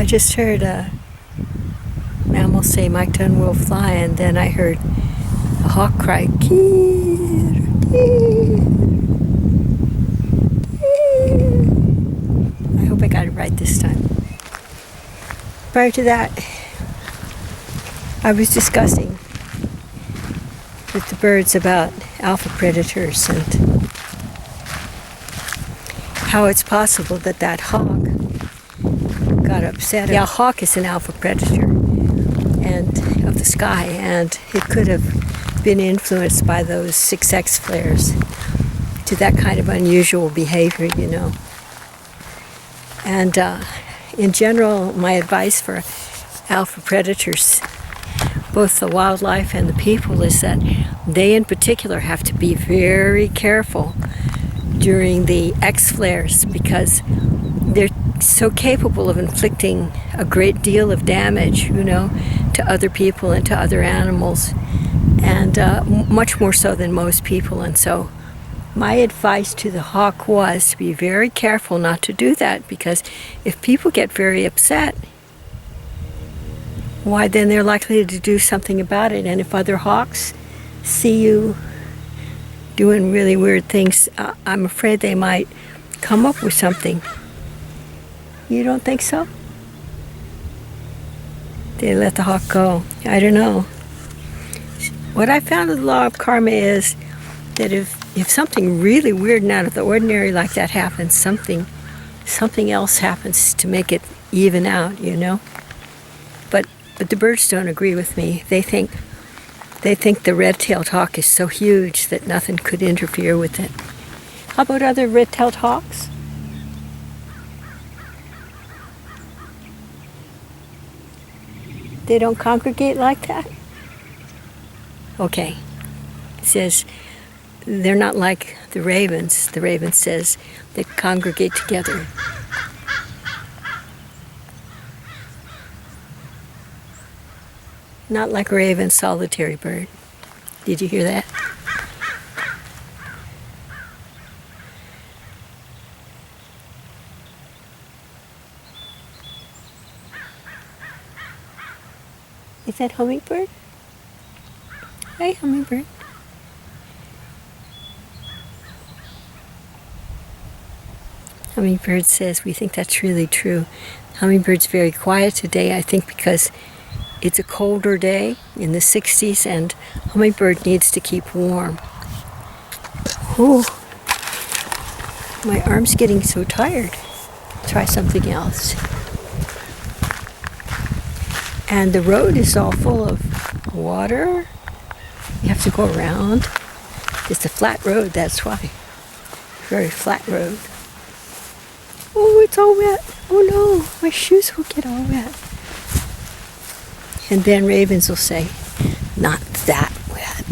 I just heard a mammal say, "My tongue will fly," and then I heard a hawk cry, "Keer, keer, keer." I hope I got it right this time. Prior to that, I was discussing with the birds about alpha predators and how it's possible that that hawk got upset. Yeah, a hawk is an alpha predator and of the sky, and it could have been influenced by those 6X flares to that kind of unusual behavior, you know. And in general, my advice for alpha predators, both the wildlife and the people, is that they in particular have to be very careful during the X flares, because they're so capable of inflicting a great deal of damage, you know, to other people and to other animals, and much more so than most people. And so my advice to the hawk was to be very careful not to do that, because if people get very upset, why, then they're likely to do something about it. And if other hawks see you doing really weird things, I'm afraid they might come up with something. You don't think so? They let the hawk go. I don't know. What I found with the law of karma is that if something really weird and out of the ordinary like that happens, something else happens to make it even out, you know? But the birds don't agree with me. They think the red-tailed hawk is so huge that nothing could interfere with it. How about other red-tailed hawks? They don't congregate like that? Okay. It says they're not like the ravens. The raven says they congregate together. Not like a raven, solitary bird. Did you hear that? Is that hummingbird? Hey, hummingbird. Hummingbird says we think that's really true. Hummingbird's very quiet today, I think because it's a colder day in the 60s, and hummingbird needs to keep warm. Oh, my arm's getting so tired. Try something else. And the road is all full of water. You have to go around. It's a flat road, that's why. Very flat road. Oh, it's all wet. Oh no, my shoes will get all wet. And then ravens will say, "Not that wet.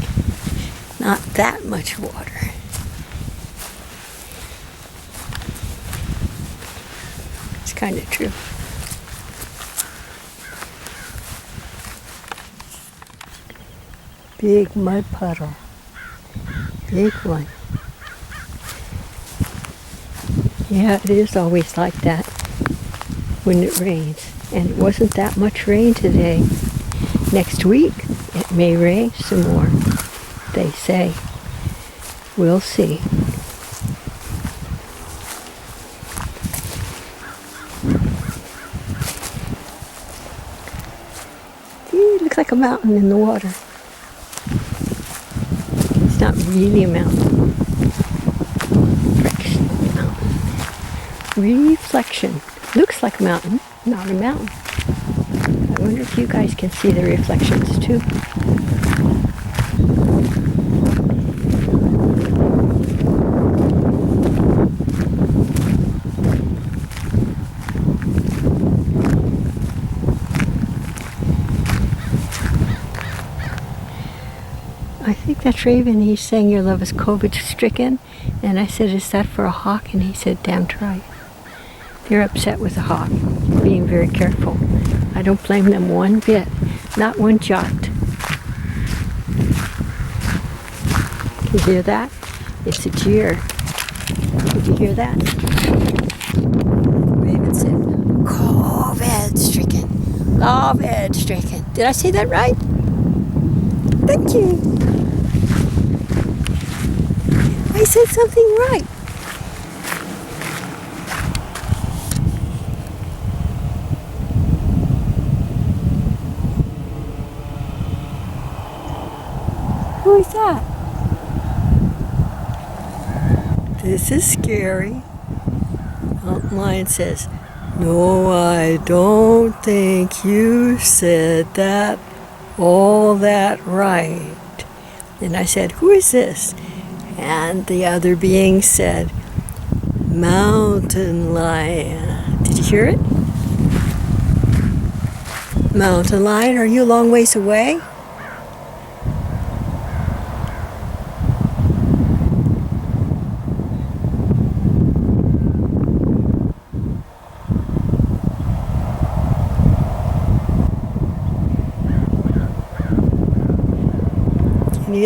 Not that much water." It's kind of true. Big mud puddle. Big one. Yeah, it is always like that when it rains. And it wasn't that much rain today. Next week, it may rain some more, they say. We'll see. It looks like a mountain in the water. It's not really a mountain. Reflection. Looks like a mountain, not a mountain. I wonder if you guys can see the reflections too. I think that's Raven. He's saying your love is COVID-stricken. And I said, is that for a hawk? And he said, damn right. They're upset with the hawk, being very careful. I don't blame them one bit, not one jot. Can you hear that? It's a jeer. Did you hear that? Raven said, COVID. love-stricken. Love-stricken. Did I say that right? Thank you. I said something right. Who is that? This is scary. Mountain Lion says, "No, I don't think you said that all that right." And I said, "Who is this?" And the other being said, "Mountain Lion." Did you hear it? Mountain Lion, are you a long ways away?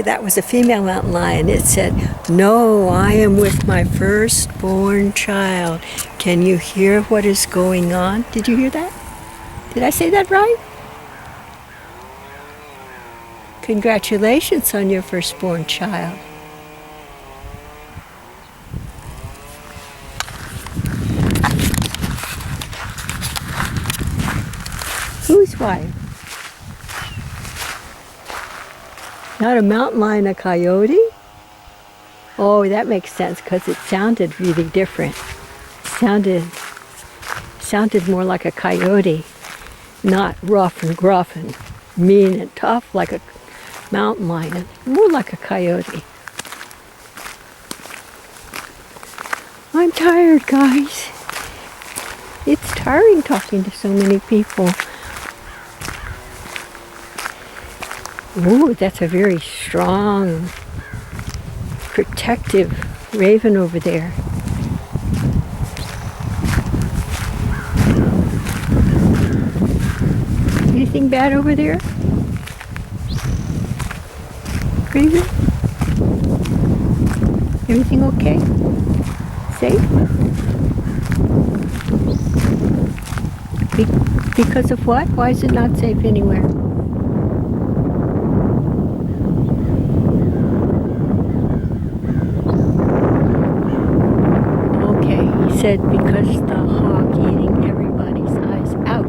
That was a female mountain lion. It said, "No, I am with my firstborn child. Can you hear what is going on?" Did you hear that? Did I say that right? Congratulations on your firstborn child. Whose wife? Not a mountain lion, a coyote? Oh, that makes sense because it sounded really different. Sounded more like a coyote, not rough and gruff and mean and tough like a mountain lion. More like a coyote. I'm tired, guys. It's tiring talking to so many people. Ooh, that's a very strong, protective raven over there. Anything bad over there? Raven? Everything okay? Safe? Because of what? Why is it not safe anywhere? Said because the hawk eating everybody's eyes out.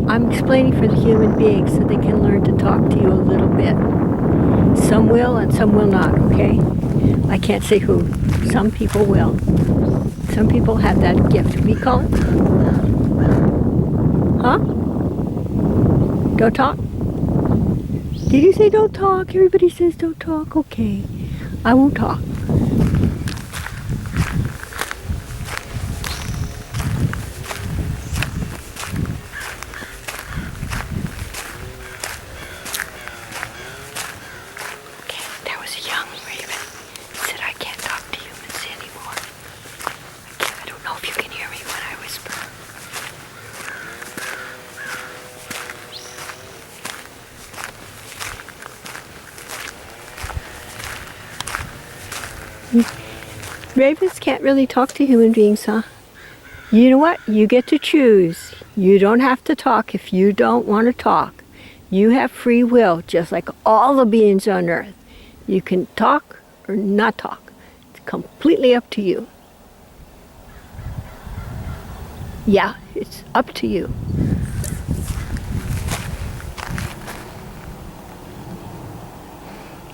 I'm explaining for the human beings so they can learn to talk to you a little bit. Some will and some will not, okay? I can't say who. Some people will. Some people have that gift. We call it? Huh? Don't talk? Did you say don't talk? Everybody says don't talk. Okay. I won't talk. Ravens can't really talk to human beings, huh? You know what? You get to choose. You don't have to talk if you don't want to talk. You have free will, just like all the beings on earth. You can talk or not talk. It's completely up to you. Yeah, it's up to you.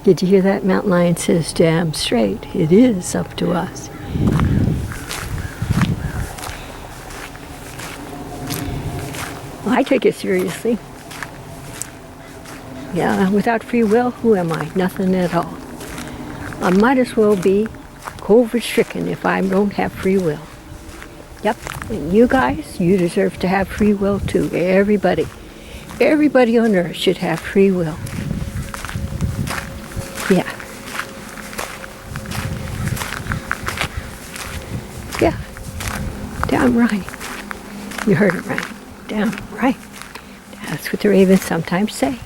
Did you hear that? Mountain Lion says, "Damn straight, it is up to us." Well, I take it seriously. Yeah, without free will, who am I? Nothing at all. I might as well be COVID-stricken if I don't have free will. Yep, and you guys, you deserve to have free will too. Everybody. Everybody on earth should have free will. Yeah. Yeah. Damn right. You heard it right. Damn right. That's what the ravens sometimes say.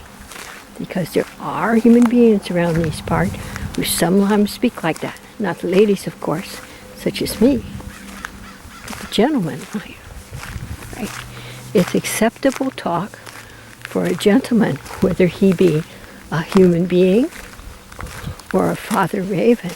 Because there are human beings around these parts who sometimes speak like that. Not the ladies, of course, such as me. But the gentlemen, right? It's acceptable talk for a gentleman, whether he be a human being or a father raven.